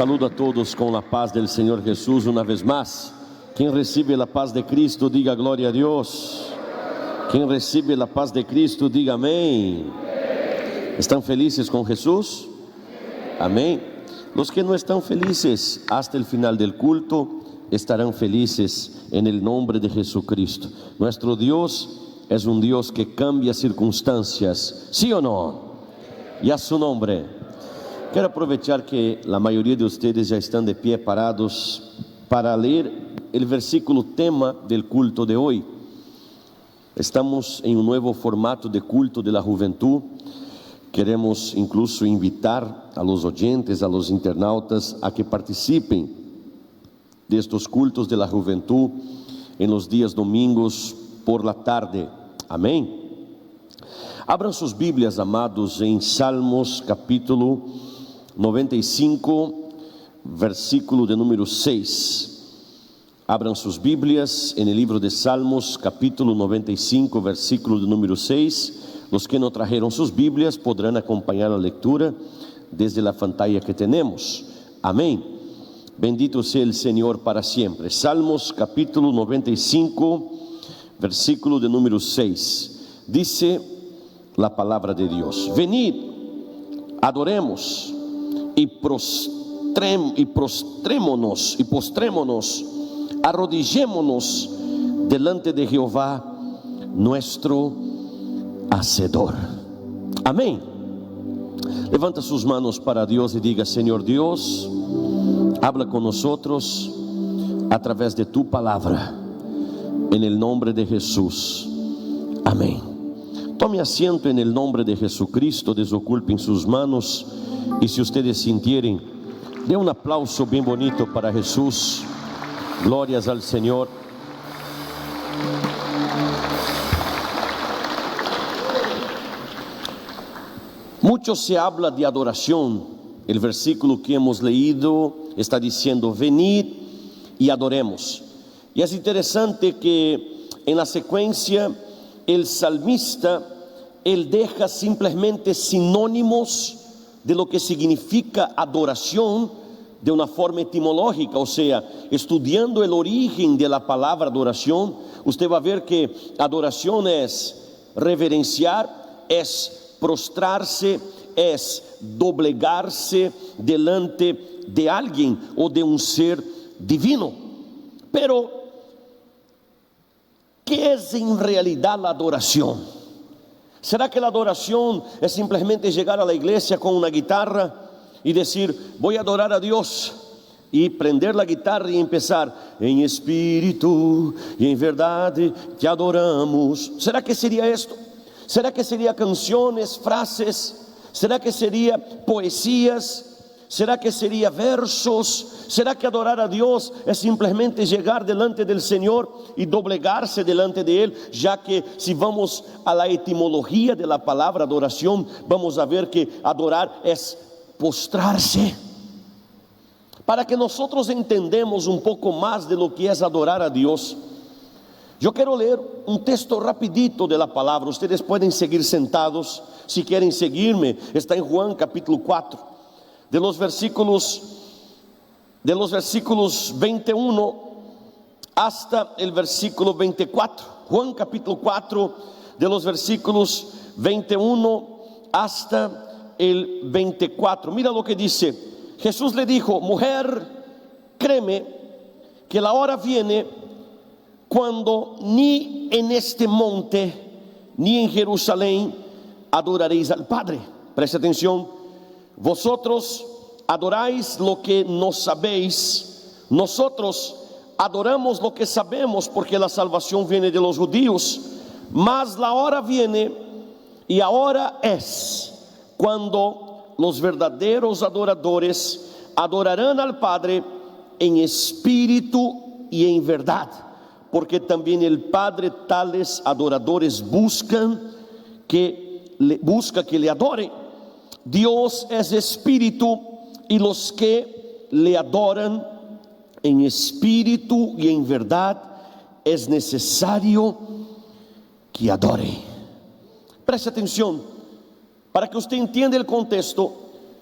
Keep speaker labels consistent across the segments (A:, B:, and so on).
A: Saludo a todos con la paz del Señor Jesús una vez más. Quien recibe la paz de Cristo, diga gloria a Dios. Quien recibe la paz de Cristo, diga amén. ¿Están felices con Jesús? Amén. Los que no están felices hasta el final del culto estarán felices en el nombre de Jesucristo. Nuestro Dios es un Dios que cambia circunstancias, ¿sí o no? Y a su nombre. Quero aproveitar que a maioria de vocês já estão de pé parados para ler o versículo tema do culto de hoje. Estamos em um novo formato de culto de la juventud. Queremos incluso invitar a los oyentes, a los internautas a que participem de estos cultos de la juventud en los días domingos por la tarde. Amém? Abram suas Bíblias, amados, em Salmos capítulo 95, versículo de número 6. Abram suas Bíblias en el livro de Salmos, capítulo 95, versículo de número 6. Los que no trajeron sus Bíblias podrán acompanhar a leitura desde la pantalla que tenemos. Amém. Bendito sea el Señor para siempre. Salmos capítulo 95, versículo de número 6. Dice la palabra de Dios: venid, adoremos y postrémonos, arrodillémonos delante de Jehová nuestro Hacedor. Amém. Levanta sus manos para Dios y diga: Señor Dios, habla con nosotros a través de tu palabra, en el nombre de Jesús. Amén. Tome asiento en el nombre de Jesucristo, desocupen sus manos. Y si ustedes sintieren, dê un aplauso bien bonito para Jesús. Glorias al Señor. Mucho se habla de adoración. El versículo que hemos leído está diciendo: venid y adoremos. Y es interesante que en la secuencia el salmista, él deja simplemente sinónimos de lo que significa adoración de una forma etimológica, o sea, estudiando el origen de la palabra adoración, usted va a ver que adoración es reverenciar, es prostrarse, es doblegarse delante de alguien o de un ser divino. Pero, ¿qué es en realidad la adoración? ¿Será que la adoración es simplemente llegar a la iglesia con una guitarra y decir: voy a adorar a Dios, y prender la guitarra y empezar: en espíritu y en verdad te adoramos? ¿Será que sería esto? ¿Será que sería canciones, frases? ¿Será que sería poesías? ¿Será que sería versos? ¿Será que adorar a Dios es simplemente llegar delante del Señor y doblegarse delante de Él? Ya que si vamos a la etimología de la palabra adoración, vamos a ver que adorar es postrarse. Para que nosotros entendamos un poco más de lo que es adorar a Dios, yo quiero leer un texto rapidito de la palabra. Ustedes pueden seguir sentados si quieren seguirme. Está en Juan capítulo 4. De los versículos 21 hasta el versículo 24. Juan capítulo 4, de los versículos 21 hasta el 24. Mira lo que dice. Jesús le dijo: mujer, créeme que la hora viene cuando ni en este monte ni en Jerusalén adoraréis al Padre. Presta atención. Vosotros adoráis lo que no sabéis, nosotros adoramos lo que sabemos, porque la salvación viene de los judíos. Mas la hora viene, y ahora es, cuando los verdaderos adoradores adorarán al Padre en espíritu y en verdad, porque también el Padre tales adoradores busca que le adoren. Dios es espíritu, y los que le adoran en espíritu y en verdad es necesario que adore. Preste atención, para que usted entienda el contexto.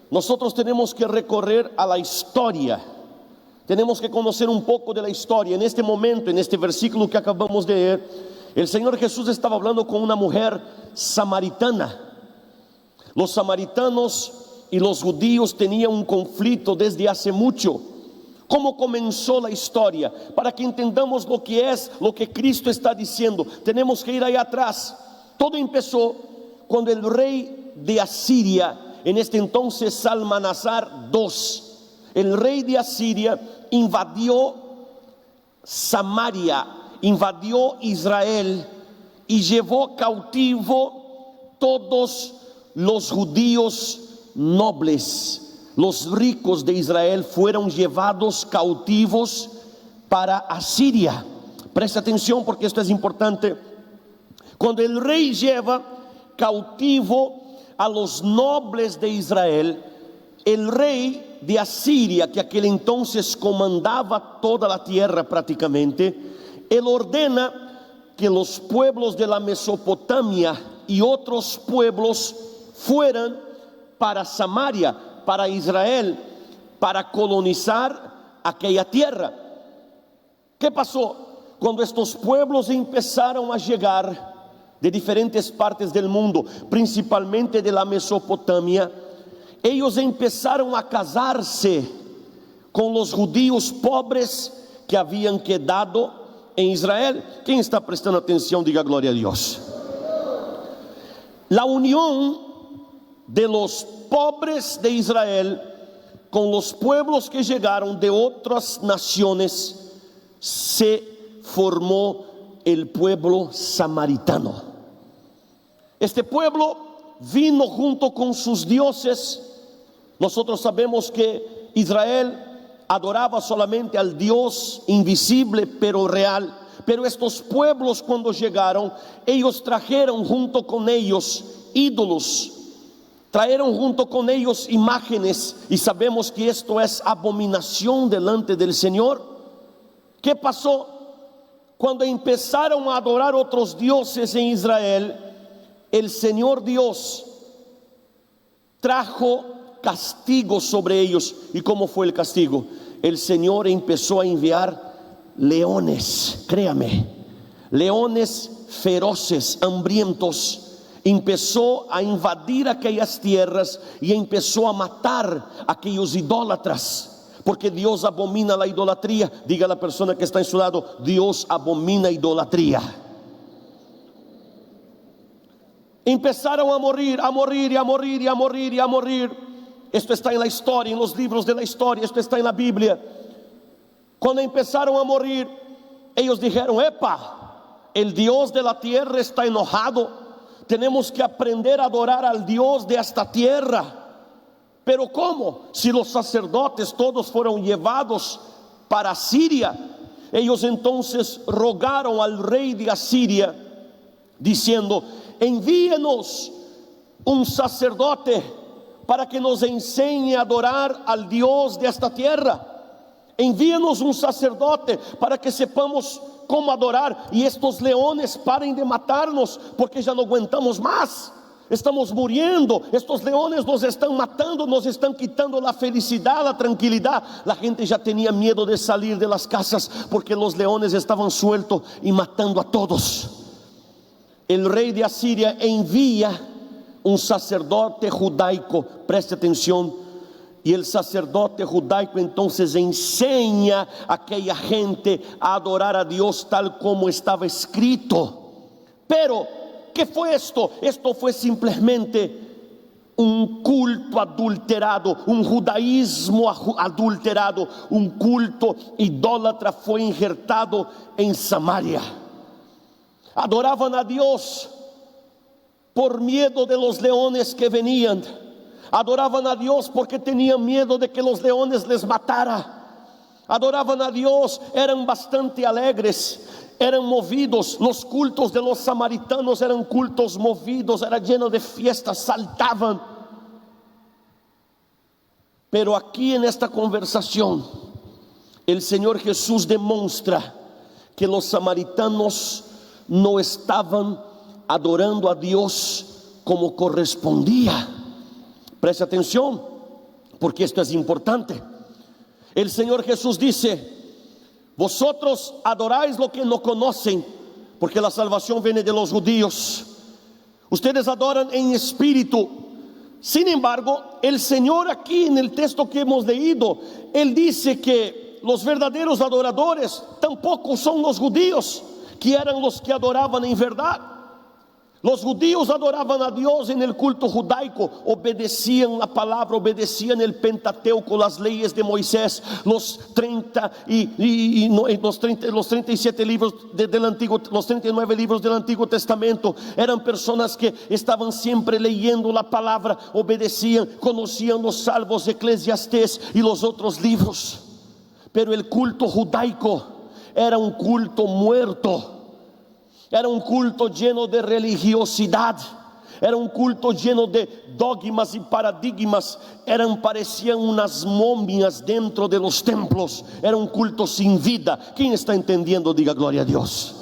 A: nosotros tenemos que recorrer a la historia. Tenemos que conocer un poco de la historia. En este momento, en este versículo que acabamos de leer, el Señor Jesús estaba hablando con una mujer samaritana. Los samaritanos y los judíos tenían un conflicto desde hace mucho. ¿Cómo comenzó la historia? Para que entendamos lo que es, lo que Cristo está diciendo, tenemos que ir allá atrás. Todo empezó cuando el rey de Asiria, en este entonces Salmanasar II, el rey de Asiria, invadió Samaria, invadió Israel y llevó cautivo todos los judíos nobles. Los ricos de Israel fueron llevados cautivos para Asiria. Presta atención porque esto es importante. Cuando el rey lleva cautivo a los nobles de Israel, el rey de Asiria, que aquel entonces comandaba toda la tierra prácticamente, él ordena que los pueblos de la Mesopotamia y otros pueblos fueran para Samaria, para Israel, para colonizar aquella tierra. ¿Qué pasó? Cuando estos pueblos empezaron a llegar de diferentes partes del mundo, principalmente de la Mesopotamia, ellos empezaron a casarse con los judíos pobres que habían quedado en Israel. ¿Quién está prestando atención? Diga gloria a Dios. La unión de los pobres de Israel con los pueblos que llegaron de otras naciones, se formó el pueblo samaritano. Este pueblo vino junto con sus dioses. Nosotros sabemos que Israel adoraba solamente al Dios invisible pero real. Pero estos pueblos, cuando llegaron, ellos trajeron junto con ellos ídolos, trajeron junto con ellos imágenes, y sabemos que esto es abominación delante del Señor. ¿Qué pasó? Cuando empezaron a adorar otros dioses en Israel, el Señor Dios trajo castigo sobre ellos. ¿Y cómo fue el castigo? El Señor empezó a enviar leones, créame, leones feroces, hambrientos. Empezó a invadir aquellas tierras y empezó a matar a aquellos idólatras, porque Dios abomina la idolatría. Diga a la persona que está en su lado: Dios abomina idolatría. Empezaron a morir, a morir, y a morir, y a morir, y a morir. Esto está en la historia, en los libros de la historia, esto está en la Biblia. Cuando empezaron a morir, ellos dijeron: epa, el Dios de la tierra está enojado. Tenemos que aprender a adorar al Dios de esta tierra. Pero ¿cómo? Si los sacerdotes todos fueron llevados para Siria. Ellos entonces rogaron al rey de Asiria, diciendo: envíenos un sacerdote para que nos enseñe a adorar al Dios de esta tierra. Envíenos un sacerdote para que sepamos cómo adorar, y estos leones paren de matarnos, porque ya no aguantamos más. Estamos muriendo, estos leones nos están matando, nos están quitando la felicidad, la tranquilidad. La gente ya tenía miedo de salir de las casas, porque los leones estaban sueltos y matando a todos. El rey de Asiria envía un sacerdote judaico, preste atención. Y el sacerdote judaico entonces enseña a aquella gente a adorar a Dios tal como estaba escrito. Pero ¿qué fue esto? Esto fue simplemente un culto adulterado, un judaísmo adulterado, un culto idólatra fue injertado en Samaria. Adoraban a Dios por miedo de los leones que venían. Adoraban a Dios porque tenían miedo de que los leones les matara. Adoraban a Dios, eran bastante alegres, eran movidos. Los cultos de los samaritanos eran cultos movidos, era lleno de fiestas, saltaban. Pero aquí en esta conversación, el Señor Jesús demuestra que los samaritanos no estaban adorando a Dios como correspondía. Preste atención, porque esto es importante. El Señor Jesús dice: vosotros adoráis lo que no conocen, porque la salvación viene de los judíos. Ustedes adoran en espíritu. Sin embargo, el Señor aquí en el texto que hemos leído, Él dice que los verdaderos adoradores tampoco son los judíos, que eran los que adoraban en verdad. Los judíos adoraban a Dios en el culto judaico, obedecían la palabra, obedecían el Pentateuco, las leyes de Moisés, los 37 libros del Antiguo, los 39 libros del Antiguo Testamento. Eran personas que estaban siempre leyendo la palabra, obedecían, conocían los Salmos, Eclesiastés y los otros libros. Pero el culto judaico era un culto muerto. Era un culto lleno de religiosidad, era un culto lleno de dogmas y paradigmas. Parecían unas momias dentro de los templos. Era un culto sin vida. ¿Quién está entendiendo? Diga gloria a Dios.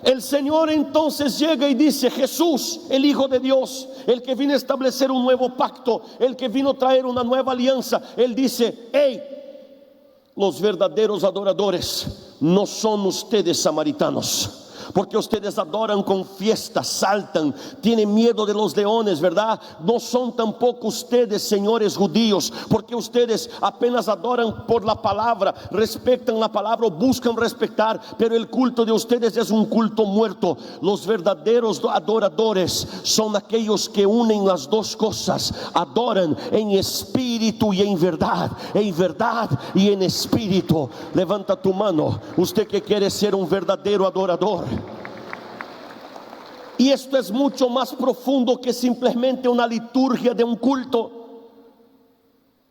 A: El Señor entonces llega y dice: Jesús, el Hijo de Dios, el que vino a establecer un nuevo pacto, el que vino a traer una nueva alianza. Él dice: hey, los verdaderos adoradores no son ustedes samaritanos, porque ustedes adoran con fiesta, saltan, tienen miedo de los leones, ¿verdad? No son tampoco ustedes, señores judíos, porque ustedes apenas adoran por la palabra, respetan la palabra o buscan respetar, pero el culto de ustedes es un culto muerto. Los verdaderos adoradores son aquellos que unen las dos cosas: adoran en espíritu y en verdad y en espíritu. Levanta tu mano, usted que quiere ser un verdadero adorador. Y esto es mucho más profundo que simplemente una liturgia de un culto.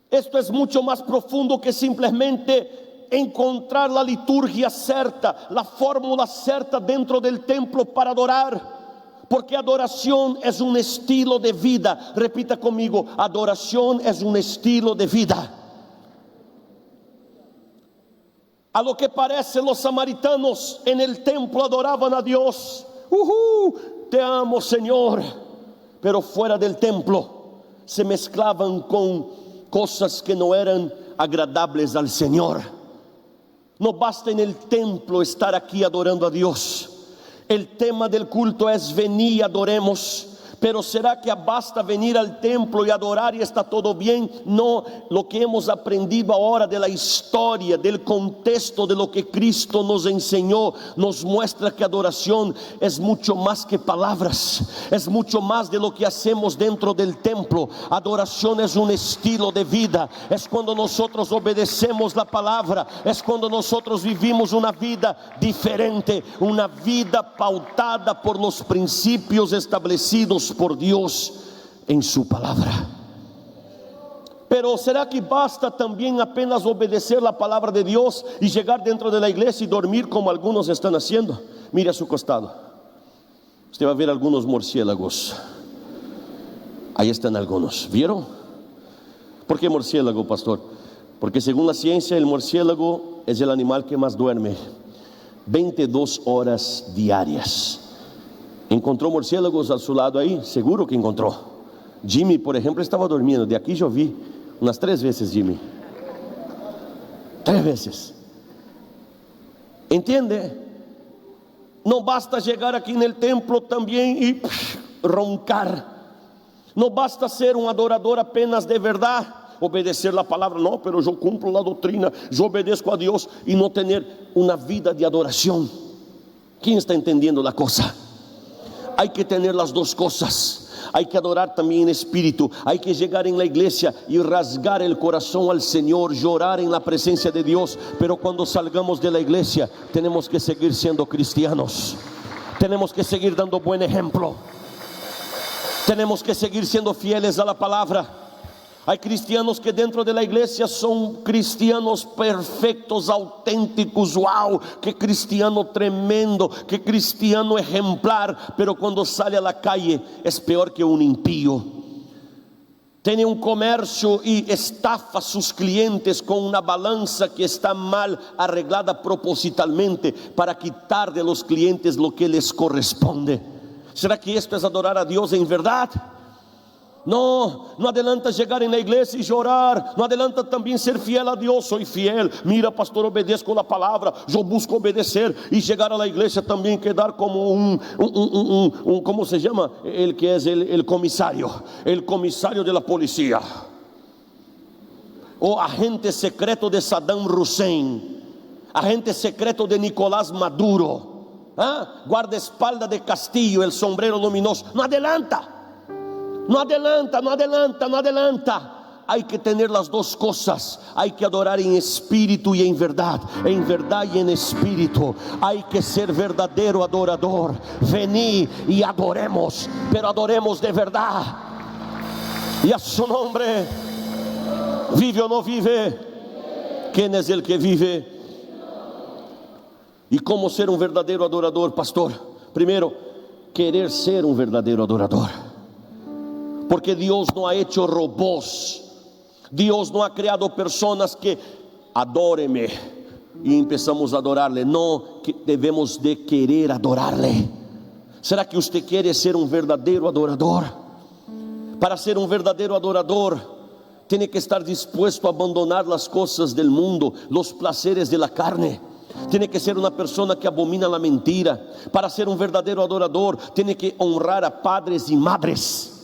A: Esto es mucho más profundo que simplemente encontrar la liturgia cierta, la fórmula cierta dentro del templo para adorar. Porque adoración es un estilo de vida. Repita conmigo: adoración es un estilo de vida. A lo que parece, los samaritanos en el templo adoraban a Dios. Te amo, Señor. Pero fuera del templo se mezclaban con cosas que no eran agradables al Señor. No basta en el templo estar aquí adorando a Dios. El tema del culto es: venid y adoremos. Pero ¿será que basta venir al templo y adorar y está todo bien? No, lo que hemos aprendido ahora de la historia, del contexto de lo que Cristo nos enseñó, nos muestra que adoración es mucho más que palabras, es mucho más de lo que hacemos dentro del templo. Adoración es un estilo de vida, es cuando nosotros obedecemos la palabra, es cuando nosotros vivimos una vida diferente, una vida pautada por los principios establecidos por Dios en su palabra. Pero ¿será que basta también apenas obedecer la palabra de Dios y llegar dentro de la iglesia y dormir como algunos están haciendo? Mire a su costado, usted va a ver algunos murciélagos. Ahí están algunos, ¿vieron? ¿Por qué murciélago, pastor? Porque según la ciencia, el murciélago es el animal que más duerme, 22 horas diarias. ¿Encontró murciélagos a su lado ahí? Seguro que encontró. Jimmy, por ejemplo, estaba durmiendo. De aquí yo vi unas 3 veces Jimmy. 3 veces. ¿Entiende? No basta llegar aquí en el templo también y roncar. No basta ser un adorador apenas de verdad, obedecer la palabra. No, pero yo cumplo la doctrina, yo obedezco a Dios, y no tener una vida de adoración. ¿Quién está entendiendo la cosa? Hay que tener las dos cosas. Hay que adorar también en espíritu. Hay que llegar en la iglesia y rasgar el corazón al Señor, llorar en la presencia de Dios. Pero cuando salgamos de la iglesia, tenemos que seguir siendo cristianos. Tenemos que seguir dando buen ejemplo. Tenemos que seguir siendo fieles a la palabra. Hay cristianos que dentro de la iglesia son cristianos perfectos, auténticos. ¡Wow! ¡Qué cristiano tremendo! ¡Qué cristiano ejemplar! Pero cuando sale a la calle es peor que un impío. Tiene un comercio y estafa a sus clientes con una balanza que está mal arreglada propositalmente para quitar de los clientes lo que les corresponde. ¿Será que esto es adorar a Dios en verdad? No, no adelanta llegar en la iglesia y llorar. No adelanta también ser fiel a Dios. Soy fiel, mira pastor, obedezco la palabra, yo busco obedecer. Y llegar a la iglesia también quedar como un ¿cómo se llama? El que es el comisario de la policía, o agente secreto de Saddam Hussein, agente secreto de Nicolás Maduro, guardaespaldas de Castillo, el sombrero luminoso. No adelanta. No adelanta, no adelanta, no adelanta. Hay que tener las dos cosas. Hay que adorar en espíritu y en verdad y en espíritu. Hay que ser verdadero adorador. Vení y adoremos, pero adoremos de verdad. Y a su nombre. ¿Vive o no vive? ¿Quién es el que vive? ¿Y cómo ser un verdadero adorador, pastor? Primero, querer ser un verdadero adorador. Porque Dios no ha hecho robots. Dios no ha creado personas que adóreme y empezamos a adorarle. No, que debemos de querer adorarle. ¿Será que usted quiere ser un verdadero adorador? Para ser un verdadero adorador, tiene que estar dispuesto a abandonar las cosas del mundo, los placeres de la carne. Tiene que ser una persona que abomina la mentira. Para ser un verdadero adorador, tiene que honrar a padres y madres.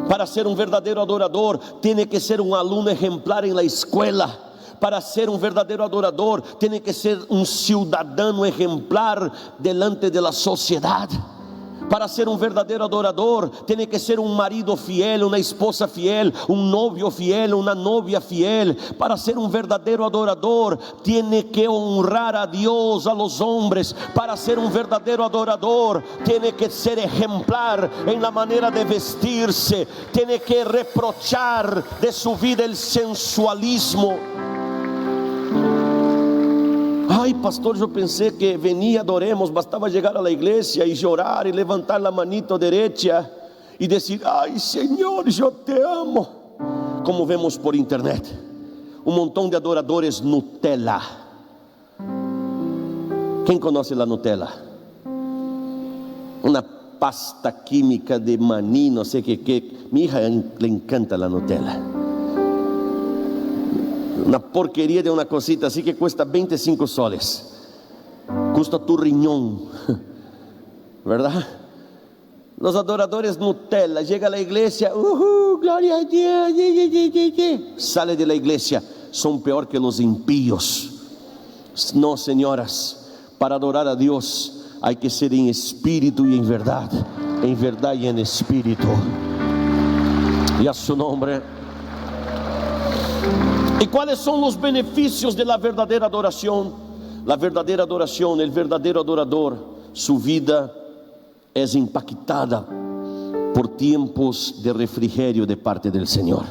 A: Para ser un verdadero adorador, tiene que ser un alumno ejemplar en la escuela. Para ser un verdadero adorador, tiene que ser un ciudadano ejemplar delante de la sociedad. Para ser un verdadero adorador, tiene que ser un marido fiel, una esposa fiel, un novio fiel, una novia fiel. Para ser un verdadero adorador, tiene que honrar a Dios, a los hombres. Para ser un verdadero adorador, tiene que ser ejemplar en la manera de vestirse. Tiene que reprochar de su vida el sensualismo. Ay, pastor, yo pensé que venía, adoremos, bastaba llegar a la iglesia y llorar y levantar la manito derecha y decir: ay Señor, yo te amo. Como vemos por internet, un montón de adoradores Nutella. ¿Quién conoce la Nutella? Una pasta química de maní, no sé qué. Mi hija le encanta la Nutella. Una porquería de una cosita así que cuesta 25 soles. Cuesta tu riñón, ¿verdad? Los adoradores Nutella, llega a la iglesia, gloria a Dios, sale de la iglesia, son peor que los impíos. No, señoras, para adorar a Dios hay que ser en espíritu y en verdad y en espíritu. Y a su nombre. ¿Y cuáles son los beneficios de la verdadera adoración? La verdadera adoración, el verdadero adorador, su vida es impactada por tiempos de refrigerio de parte del Señor.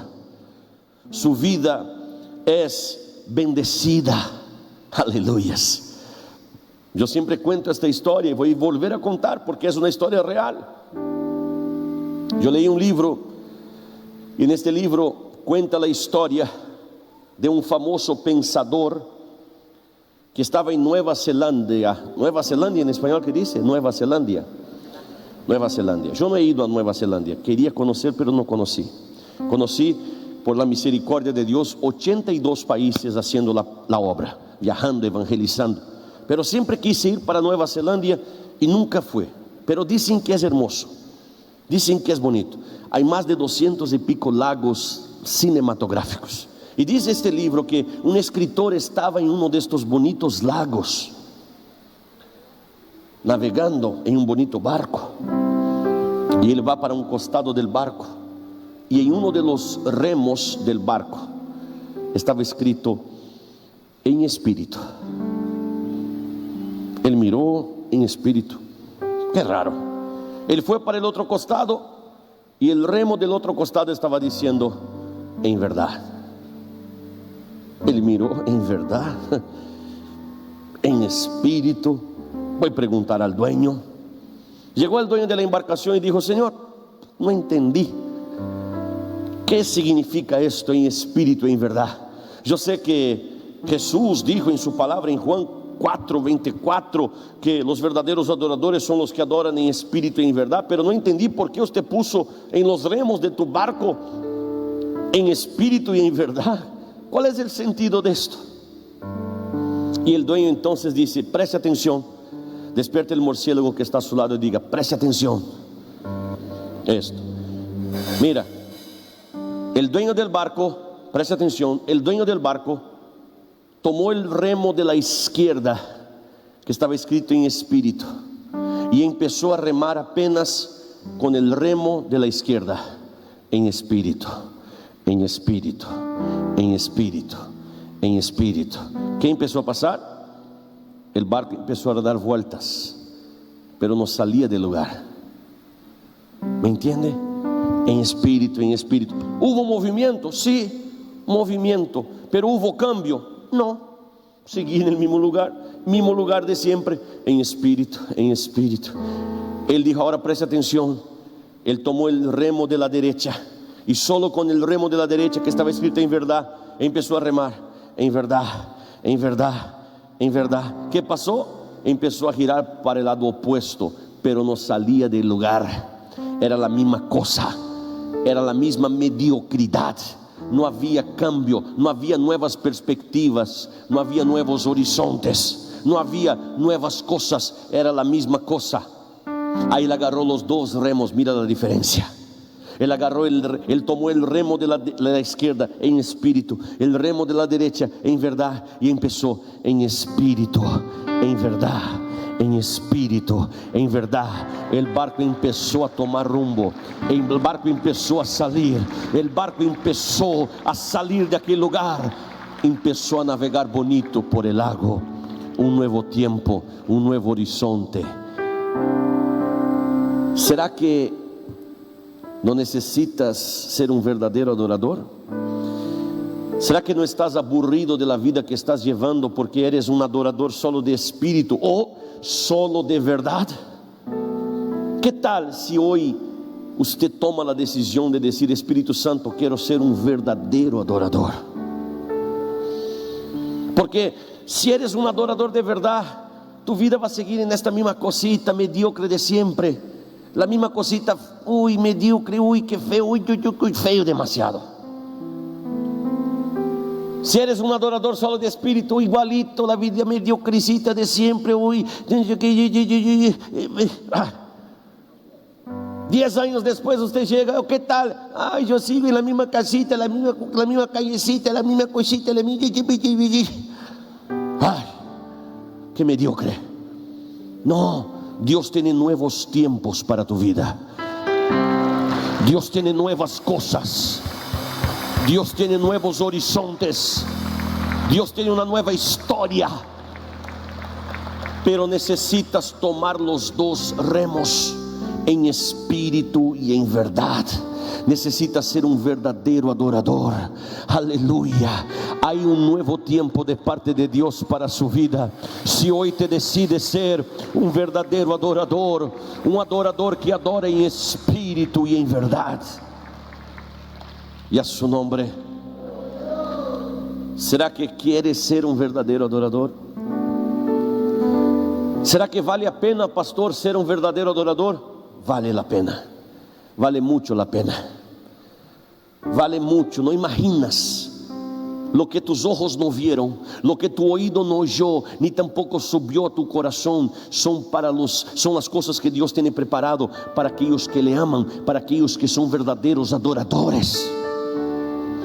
A: Su vida es bendecida. Aleluyas. Yo siempre cuento esta historia y voy a volver a contar porque es una historia real. Yo leí un libro y en este libro cuenta la historia de un famoso pensador que estaba en Nueva Zelanda. Nueva Zelanda en español, ¿qué dice? Nueva Zelanda. Nueva Zelanda. Yo no he ido a Nueva Zelanda, quería conocer pero no conocí. Conocí por la misericordia de Dios 82 países haciendo la obra, viajando, evangelizando. Pero siempre quise ir para Nueva Zelanda y nunca fui. Pero dicen que es hermoso, dicen que es bonito. Hay más de 200 y pico lagos cinematográficos. Y dice este libro que un escritor estaba en uno de estos bonitos lagos, navegando en un bonito barco. Y él va para un costado del barco y en uno de los remos del barco estaba escrito: en espíritu. Él miró en espíritu. Qué raro. Él fue para el otro costado y el remo del otro costado estaba diciendo: en verdad. Él miró: en verdad, en espíritu. Voy a preguntar al dueño. Llegó el dueño de la embarcación y dijo: Señor, no entendí. ¿Qué significa esto en espíritu y en verdad? Yo sé que Jesús dijo en su palabra en Juan 4:24, que los verdaderos adoradores son los que adoran en espíritu y en verdad, pero no entendí por qué usted puso en los remos de tu barco en espíritu y en verdad. ¿Cuál es el sentido de esto? Y el dueño entonces dice: preste atención. Despierte el murciélago que está a su lado y diga: preste atención. Esto, mira, el dueño del barco, preste atención, el dueño del barco tomó el remo de la izquierda que estaba escrito en espíritu y empezó a remar apenas con el remo de la izquierda, en espíritu, en espíritu, en espíritu, en espíritu. ¿Qué empezó a pasar? El barco empezó a dar vueltas, pero no salía del lugar. ¿Me entiende? En espíritu, en espíritu. ¿Hubo movimiento? Sí, movimiento. ¿Pero hubo cambio? No. Seguí en el mismo lugar de siempre. En espíritu, en espíritu. Él dijo: ahora preste atención. Él tomó el remo de la derecha y solo con el remo de la derecha, que estaba escrito en verdad, empezó a remar. En verdad, en verdad, en verdad. ¿Qué pasó? Empezó a girar para el lado opuesto, pero no salía del lugar. Era la misma cosa, era la misma mediocridad. No había cambio, no había nuevas perspectivas, no había nuevos horizontes, no había nuevas cosas, era la misma cosa. Ahí él agarró los dos remos, mira la diferencia. Él tomó el remo de la izquierda en espíritu, el remo de la derecha en verdad, y empezó en espíritu, en verdad, en espíritu, en verdad. El barco empezó a tomar rumbo, el barco empezó a salir, el barco empezó a salir de aquel lugar, empezó a navegar bonito por el lago. Un nuevo tiempo, un nuevo horizonte. ¿Será que no necesitas ser un verdadero adorador? ¿Será que no estás aburrido de la vida que estás llevando porque eres un adorador solo de espíritu o solo de verdad? ¿Qué tal si hoy usted toma la decisión de decir: Espíritu Santo, quiero ser un verdadero adorador? Porque si eres un adorador de verdad, tu vida va a seguir en esta misma cosita mediocre de siempre. La misma cosita, uy, mediocre, uy, qué feo, uy, feo demasiado. Si eres un adorador solo de espíritu, igualito, la vida mediocrecita de siempre, uy, 10 años después usted llega: ¿qué tal? Ay, yo sigo en la misma casita, la misma callecita, la misma cosita, la misma... Ay, qué mediocre. No. Dios tiene nuevos tiempos para tu vida. Dios tiene nuevas cosas. Dios tiene nuevos horizontes. Dios tiene una nueva historia. Pero necesitas tomar los dos remos, en espíritu y en verdad. Necesitas ser un verdadero adorador. Aleluya. Hay un nuevo tiempo de parte de Dios para su vida. Si hoy te decides ser un verdadero adorador, un adorador que adora en espíritu y en verdad, y a su nombre. ¿Será que quieres ser un verdadero adorador? ¿Será que vale a pena, pastor, ser un verdadero adorador? Vale la pena. Vale mucho la pena. Vale mucho. No imaginas lo que tus ojos no vieron, lo que tu oído no oyó, ni tampoco subió a tu corazón. Son las cosas que Dios tiene preparado para aquellos que le aman, para aquellos que son verdaderos adoradores.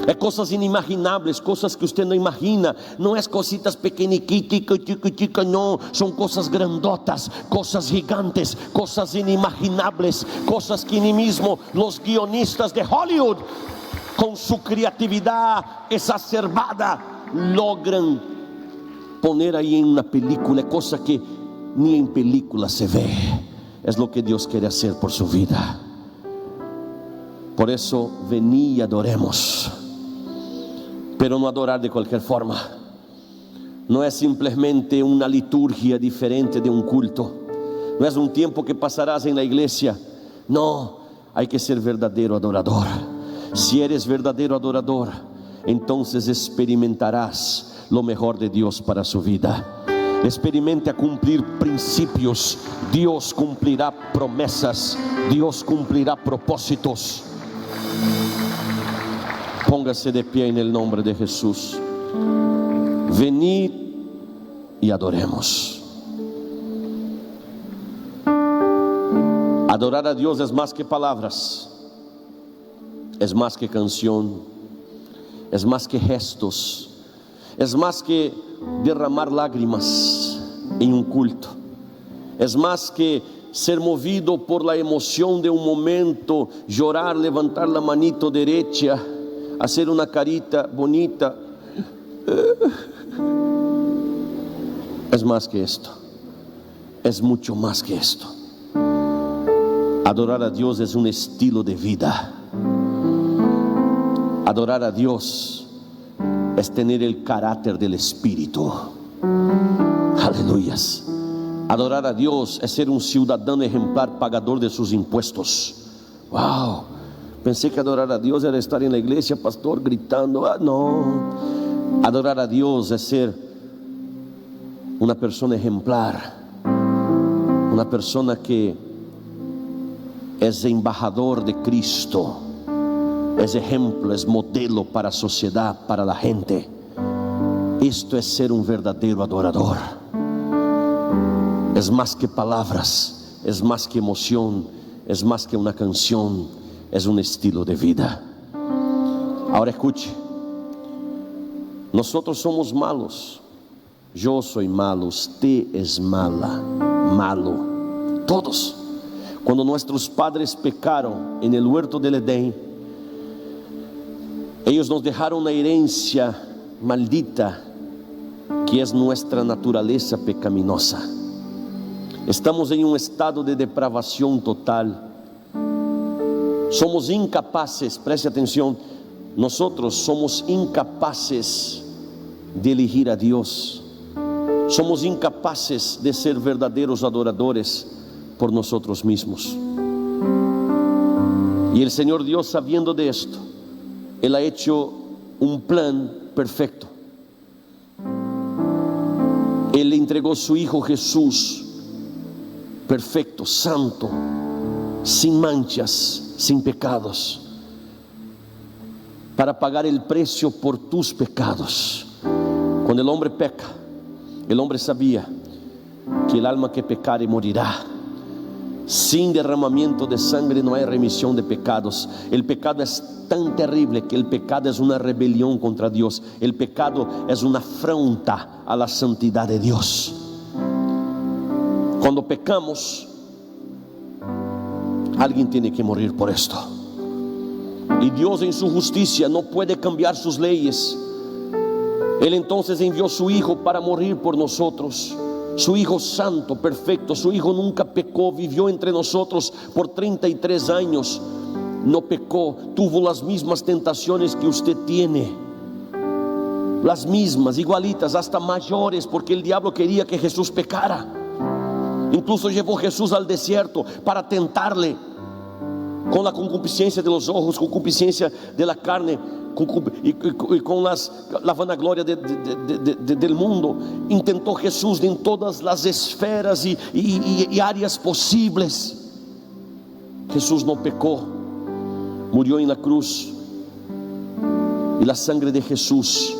A: É coisas inimagináveis, coisas que você não imagina. Não é cositas pequeniquitas, não. São coisas grandotas, coisas gigantes, coisas inimagináveis, coisas que nem mesmo os guionistas de Hollywood, com sua criatividade exacerbada, logran poner aí em uma película. É coisa que nem em película se vê. É o que Deus quer fazer por sua vida. Por isso, vení e adoremos. Pero no adorar de cualquier forma. No es simplemente una liturgia diferente de un culto. No es un tiempo que pasarás en la iglesia. No, hay que ser verdadero adorador. Si eres verdadero adorador, entonces experimentarás lo mejor de Dios para su vida. experimente a cumplir principios. Dios cumplirá promesas, Dios cumplirá propósitos. Póngase de pie en el nombre de Jesús. Venid y adoremos. Adorar a Dios es más que palabras, es más que canción, es más que gestos, es más que derramar lágrimas en un culto, es más que ser movido por la emoción de un momento, llorar, levantar la manito derecha, hacer una carita bonita. Es más que esto, es mucho más que esto. Adorar a Dios es un estilo de vida. Adorar a Dios es tener el carácter del Espíritu. Aleluyas. Adorar a Dios es ser un ciudadano ejemplar, pagador de sus impuestos. Wow, pensé que adorar a Dios era estar en la iglesia, pastor, gritando. No, adorar a Dios es ser una persona ejemplar, una persona que es embajador de Cristo, es ejemplo, es modelo para la sociedad, para la gente. Esto es ser un verdadero adorador. Es más que palabras, es más que emoción, es más que una canción, es un estilo de vida. Ahora escuche, nosotros somos malos. Yo soy malo, usted es mala, malo, todos. Cuando nuestros padres pecaron en el huerto del Edén, ellos nos dejaron una herencia maldita, que es nuestra naturaleza pecaminosa. Estamos en un estado de depravación total. Somos incapaces, preste atención, nosotros somos incapaces de elegir a Dios. Somos incapaces de ser verdaderos adoradores por nosotros mismos. Y el Señor Dios, sabiendo de esto, Él ha hecho un plan perfecto. Él le entregó su Hijo Jesús, perfecto, santo, sin manchas, sin pecados, para pagar el precio por tus pecados. Cuando el hombre peca, el hombre sabía que el alma que pecare morirá. Sin derramamiento de sangre no hay remisión de pecados. El pecado es tan terrible que el pecado es una rebelión contra Dios. El pecado es una afrenta a la santidad de Dios. Cuando pecamos, alguien tiene que morir por esto. Y Dios, en su justicia, no puede cambiar sus leyes. Él entonces envió su Hijo para morir por nosotros. Su Hijo santo, perfecto, su Hijo nunca pecó, vivió entre nosotros por 33 años, no pecó, tuvo las mismas tentaciones que usted tiene, las mismas, igualitas, hasta mayores, porque el diablo quería que Jesús pecara. Incluso llevó Jesús al desierto para tentarle con la concupiscencia de los ojos, concupiscencia de la carne, y con la vanagloria del mundo. Intentó Jesús en todas las esferas y áreas posibles. Jesús no pecó, murió en la cruz, y la sangre de Jesús,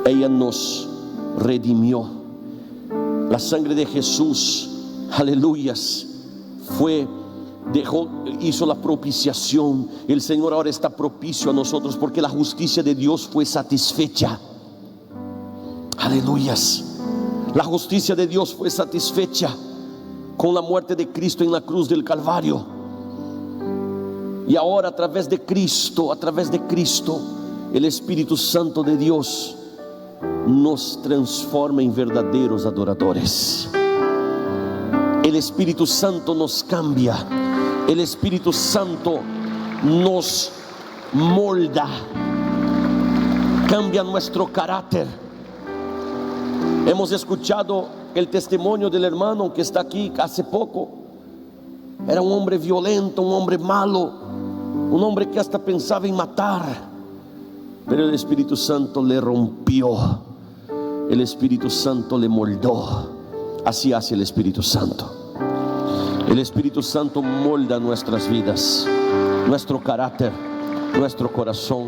A: ella nos redimió. La sangre de Jesús, aleluyas, hizo la propiciación. El Señor ahora está propicio a nosotros, porque la justicia de Dios fue satisfecha. Aleluyas. La justicia de Dios fue satisfecha con la muerte de Cristo en la cruz del Calvario. Y ahora, a través de Cristo, el Espíritu Santo de Dios nos transforma en verdaderos adoradores. El Espíritu Santo nos cambia. El Espíritu Santo nos molda, cambia nuestro carácter. Hemos escuchado el testimonio del hermano que está aquí hace poco. Era un hombre violento, un hombre malo, un hombre que hasta pensaba en matar, pero el Espíritu Santo le rompió. el Espíritu Santo le moldó. Así hace el Espíritu Santo. El Espíritu Santo molda nuestras vidas, nuestro carácter, nuestro corazón.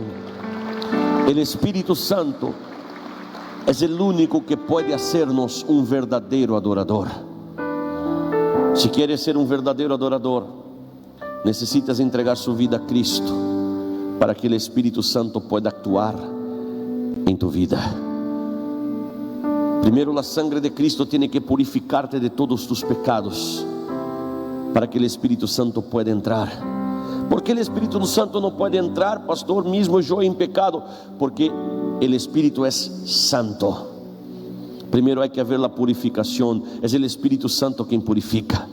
A: El Espíritu Santo es el único que puede hacernos un verdadero adorador. Si quieres ser un verdadero adorador, necesitas entregar su vida a Cristo para que el Espíritu Santo pueda actuar en tu vida. Primero, la sangre de Cristo tiene que purificarte de todos tus pecados para que el Espíritu Santo pueda entrar. ¿Por qué el Espíritu Santo no puede entrar, pastor, mismo yo en pecado? Porque el Espíritu es santo. Primero hay que haber la purificación. Es el Espíritu Santo quien purifica.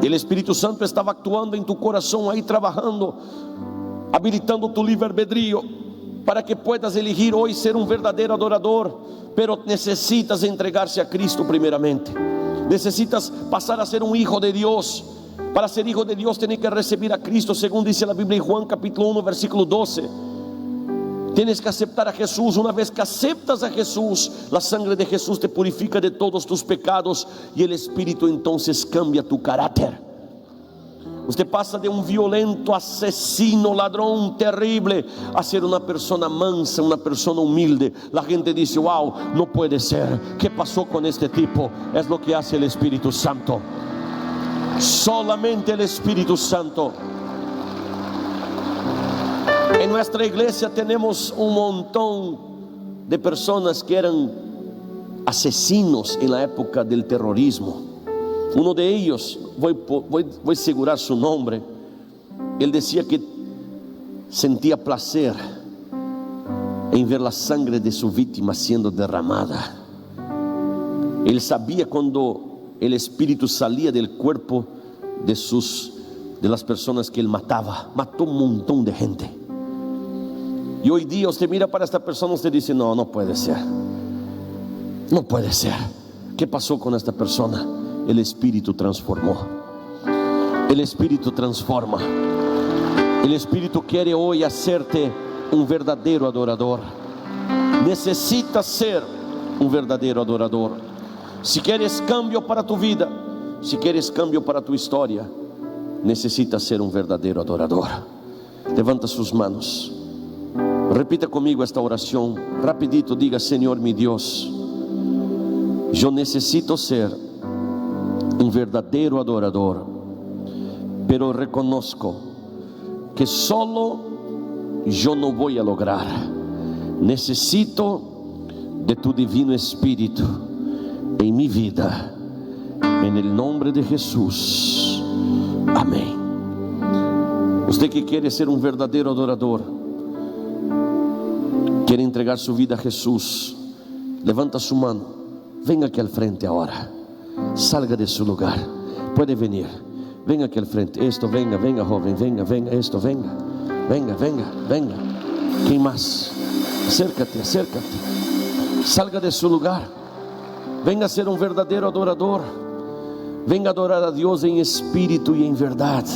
A: El Espíritu Santo estaba actuando en tu corazón, ahí trabajando, habilitando tu libre albedrío para que puedas elegir hoy ser un verdadero adorador. Pero necesitas entregarse a Cristo primeramente. Necesitas pasar a ser un hijo de Dios. Para ser hijo de Dios tienes que recibir a Cristo, según dice la Biblia en Juan capítulo 1 versículo 12. Tienes que aceptar a Jesús. Una vez que aceptas a Jesús, la sangre de Jesús te purifica de todos tus pecados y el Espíritu entonces cambia tu carácter. Usted pasa de un violento, asesino, ladrón terrible a ser una persona mansa, una persona humilde. La gente dice: wow, no puede ser. ¿Qué pasó con este tipo? Es lo que hace el Espíritu Santo. Solamente el Espíritu Santo. En nuestra iglesia tenemos un montón de personas que eran asesinos en la época del terrorismo. Uno de ellos, voy a asegurar su nombre. Él decía que sentía placer en ver la sangre de su víctima siendo derramada. Él sabía cuando el espíritu salía del cuerpo de las personas que él mataba. Mató un montón de gente. Y hoy día usted mira para esta persona, usted dice: no, no puede ser. No puede ser. ¿Qué pasó con esta persona? El Espíritu transformó. El Espíritu transforma. El Espíritu quiere hoy hacerte un verdadero adorador. Necesitas ser un verdadero adorador. Si quieres cambio para tu vida, si quieres cambio para tu historia, necesitas ser un verdadero adorador. Levanta sus manos. Repita conmigo esta oración. Rapidito diga: Señor mi Dios, yo necesito ser un verdadero adorador, pero reconozco que solo yo no voy a lograr. Necesito de tu divino Espíritu en mi vida, en el nombre de Jesús, amén. Usted que quiere ser un verdadero adorador, quiere entregar su vida a Jesús, levanta su mano, venga aquí al frente ahora. Salga de su lugar, puede venir, venga aquí al frente. Esto, venga, venga joven, venga, venga, esto, venga, venga, venga, venga. ¿Quién más? Acércate, acércate. Salga de su lugar. Venga a ser un verdadero adorador. Venga a adorar a Dios en espíritu y en verdad.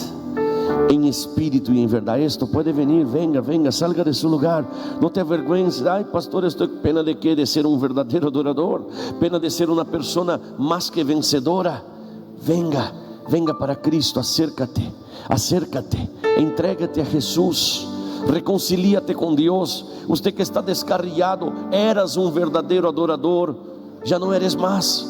A: En espíritu y en verdad. Esto puede venir, venga, venga, salga de su lugar. No te avergüences. Ay, pastor, estoy pena de qué, de ser un verdadero adorador, pena de ser una persona más que vencedora. Venga, venga para Cristo, acércate, acércate, entrégate a Jesús, reconcilíate con Dios. Usted que está descarriado, eras un verdadero adorador, ya no eres más.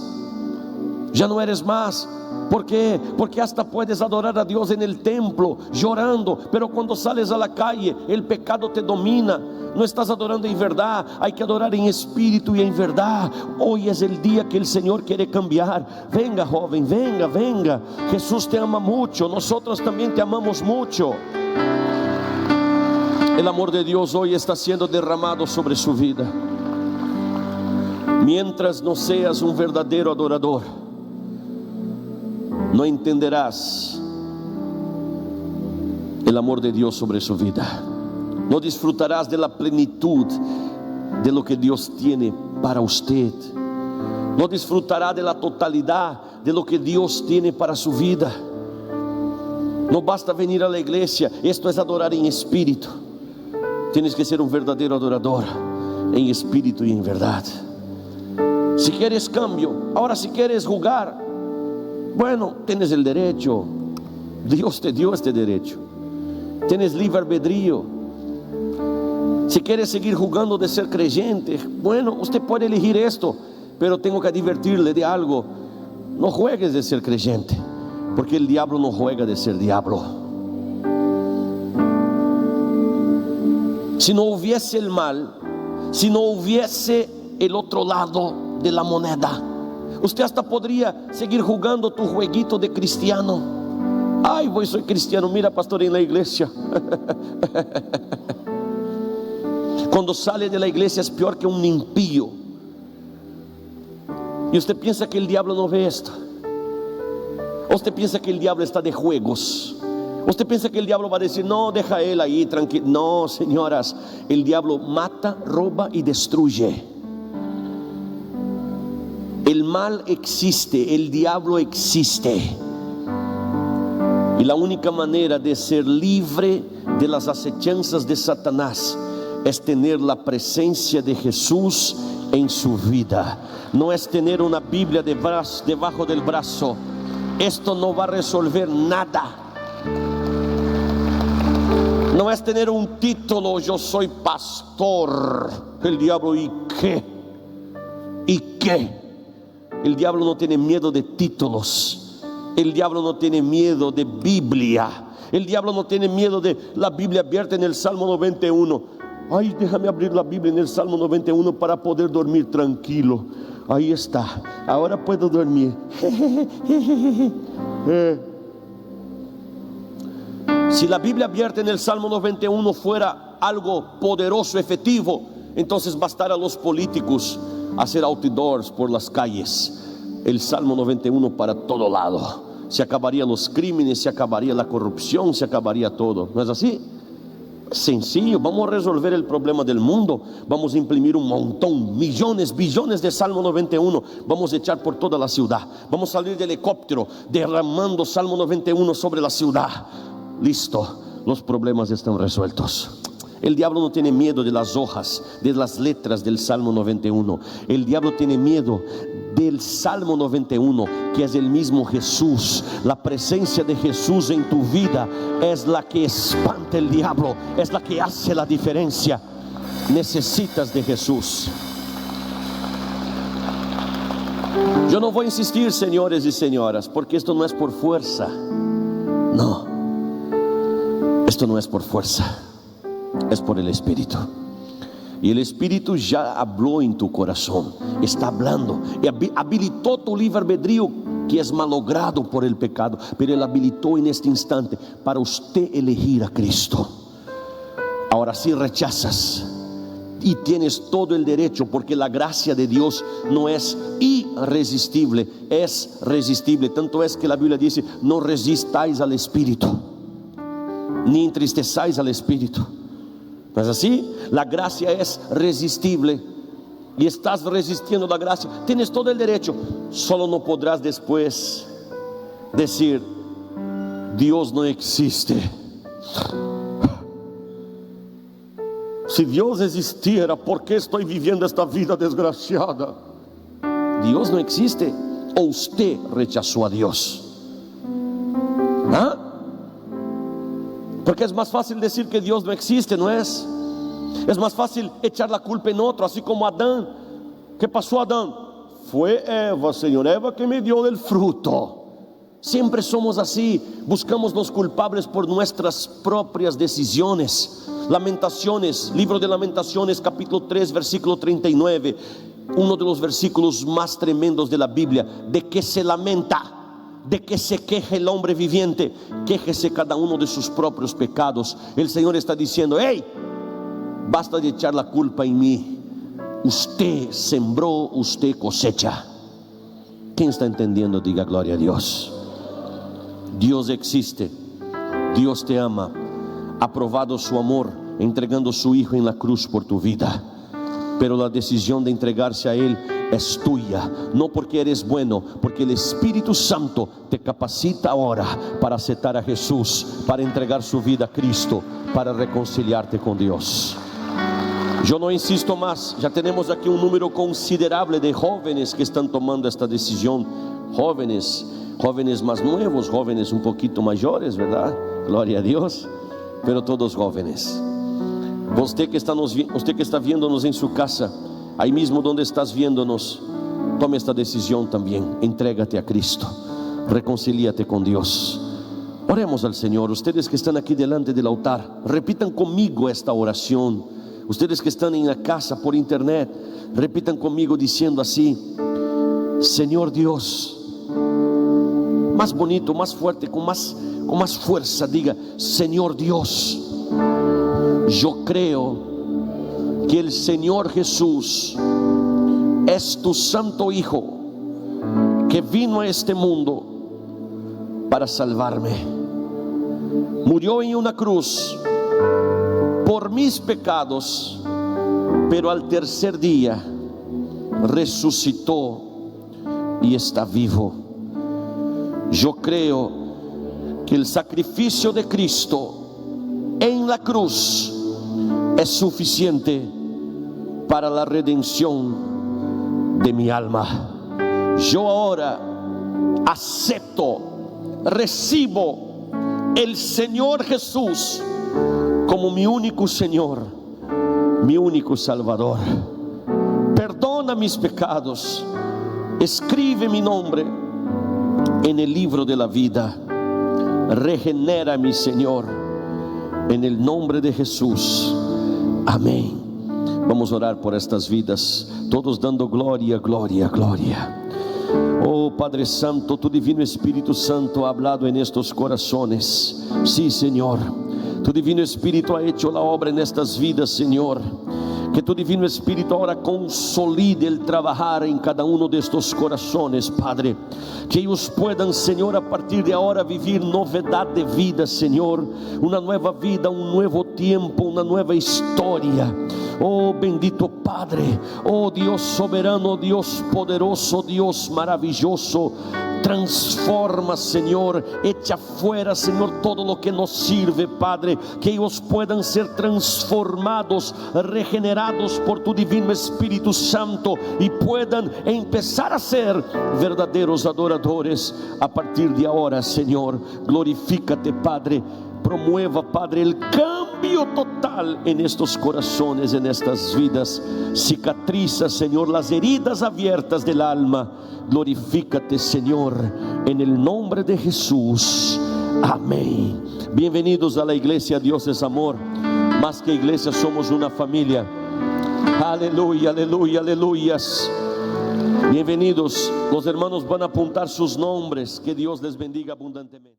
A: Ya no eres más. ¿Por qué? Porque hasta puedes adorar a Dios en el templo llorando, pero cuando sales a la calle el pecado te domina. No estás adorando en verdad. Hay que adorar en espíritu y en verdad. Hoy es el día que el Señor quiere cambiar. Venga joven, venga, venga. Jesús te ama mucho, nosotros también te amamos mucho. El amor de Dios hoy está siendo derramado sobre su vida. Mientras no seas un verdadero adorador, no entenderás el amor de Dios sobre su vida. No disfrutarás de la plenitud de lo que Dios tiene para usted. No disfrutará de la totalidad de lo que Dios tiene para su vida. No basta venir a la iglesia. Esto es adorar en espíritu. Tienes que ser un verdadero adorador en espíritu y en verdad. Si quieres cambio, ahora si quieres jugar, bueno, tienes el derecho. Dios te dio este derecho. Tienes libre albedrío. Si quieres seguir jugando de ser creyente, bueno, usted puede elegir esto, pero tengo que advertirle de algo: no juegues de ser creyente, porque el diablo no juega de ser diablo. Si no hubiese el mal, si no hubiese el otro lado de la moneda, usted hasta podría seguir jugando tu jueguito de cristiano. Ay, voy, soy cristiano, mira, pastor, en la iglesia. Cuando sale de la iglesia es peor que un impío. Y usted piensa que el diablo no ve esto. Usted piensa que el diablo está de juegos. Usted piensa que el diablo va a decir: no, deja él ahí, tranquilo. No, señoras, el diablo mata, roba y destruye. El mal existe, el diablo existe. Y la única manera de ser libre de las acechanzas de Satanás es tener la presencia de Jesús en su vida. No es tener una Biblia debajo del brazo. Esto no va a resolver nada. No es tener un título: yo soy pastor. El diablo, ¿y qué? ¿Y qué? El diablo no tiene miedo de títulos. El diablo no tiene miedo de Biblia. El diablo no tiene miedo de la Biblia abierta en el Salmo 91. Ay, déjame abrir la Biblia en el Salmo 91 para poder dormir tranquilo. Ahí está, ahora puedo dormir. Si la Biblia abierta en el Salmo 91 fuera algo poderoso, efectivo, entonces bastara a los políticos hacer outdoors por las calles. El Salmo 91 para todo lado. Se acabarían los crímenes, se acabaría la corrupción, se acabaría todo. ¿No es así? Sencillo, vamos a resolver el problema del mundo. Vamos a imprimir un montón, millones, billones de Salmo 91. Vamos a echar por toda la ciudad. Vamos a salir de helicóptero derramando Salmo 91 sobre la ciudad. Listo, los problemas están resueltos. El diablo no tiene miedo de las hojas, de las letras del Salmo 91. El diablo tiene miedo del Salmo 91, que es el mismo Jesús. La presencia de Jesús en tu vida es la que espanta el diablo, es la que hace la diferencia. Necesitas de Jesús. Yo no voy a insistir, señores y señoras, porque esto no es por fuerza. No, esto no es por fuerza, es por el Espíritu. Y el Espíritu ya habló en tu corazón, está hablando y habilitó tu libre albedrío, que es malogrado por el pecado, pero Él habilitó en este instante para usted elegir a Cristo. Ahora, si rechazas, y tienes todo el derecho, porque la gracia de Dios no es irresistible, es resistible. Tanto es que la Biblia dice: no resistáis al Espíritu, ni entristezáis al Espíritu. ¿No es así? La gracia es resistible y estás resistiendo la gracia. Tienes todo el derecho, solo no podrás después decir: Dios no existe. Si Dios existiera, ¿por qué estoy viviendo esta vida desgraciada? Dios no existe, o usted rechazó a Dios. ¿Ah? Porque es más fácil decir que Dios no existe, ¿no es? Es más fácil echar la culpa en otro, así como Adán. ¿Qué pasó a Adán? Fue Eva, Señor, Eva que me dio del fruto. Siempre somos así, buscamos los culpables por nuestras propias decisiones. Lamentaciones, libro de Lamentaciones, capítulo 3, versículo 39, uno de los versículos más tremendos de la Biblia. ¿De qué se lamenta? ¿De qué se queja el hombre viviente? Quéjese cada uno de sus propios pecados. El Señor está diciendo: hey, basta de echar la culpa en mí. Usted sembró, usted cosecha. ¿Quién está entendiendo? Diga gloria a Dios. Dios existe, Dios te ama, ha probado su amor entregando su Hijo en la cruz por tu vida. Pero la decisión de entregarse a Él es tuya, no porque eres bueno, porque el Espíritu Santo te capacita ahora para aceptar a Jesús, para entregar su vida a Cristo, para reconciliarte con Dios. Yo no insisto más, ya tenemos aquí un número considerable de jóvenes que están tomando esta decisión. Jóvenes más nuevos, jóvenes un poquito mayores, ¿verdad? Gloria a Dios, pero todos jóvenes. Usted que está viéndonos en su casa, ahí mismo donde estás viéndonos, tome esta decisión también. Entrégate a Cristo, reconcíliate con Dios. Oremos al Señor. Ustedes que están aquí delante del altar, repitan conmigo esta oración. Ustedes que están en la casa por internet, repitan conmigo diciendo así: Señor Dios. Más bonito, más fuerte, con más fuerza, diga: Señor Dios, yo creo que el Señor Jesús es tu santo Hijo, que vino a este mundo para salvarme. Murió en una cruz por mis pecados, pero al tercer día resucitó y está vivo. Yo creo que el sacrificio de Cristo en la cruz es suficiente para la redención de mi alma. Yo ahora acepto, recibo el Señor Jesús como mi único Señor, mi único Salvador. Perdona mis pecados, escribe mi nombre en el libro de la vida. Regenera mi Señor, en el nombre de Jesús. Amén. Vamos a orar por estas vidas, todos dando gloria, gloria, gloria. Oh Padre Santo, tu Divino Espíritu Santo ha hablado en estos corazones. Sí, Señor, tu Divino Espíritu ha hecho la obra en estas vidas, Señor. Que tu Divino Espíritu ahora consolide el trabajar en cada uno de estos corazones, Padre. Que ellos puedan, Señor, a partir de ahora vivir novedad de vida, Señor. Una nueva vida, un nuevo tiempo, una nueva historia. Oh bendito Padre, oh Dios soberano, Dios poderoso, Dios maravilloso. Transforma, Señor, echa fuera, Señor, todo lo que nos sirve, Padre. Que ellos puedan ser transformados, regenerados por tu Divino Espíritu Santo, y puedan empezar a ser verdaderos adoradores a partir de ahora, Señor. Glorifícate, Padre. Promueva, Padre, el cambio total en estos corazones, en estas vidas. Cicatriza, Señor, las heridas abiertas del alma. Glorifícate, Señor, en el nombre de Jesús. Amén. Bienvenidos a la iglesia Dios es Amor. Más que iglesia, somos una familia. Aleluya, aleluya, aleluyas. Bienvenidos. Los hermanos van a apuntar sus nombres. Que Dios les bendiga abundantemente.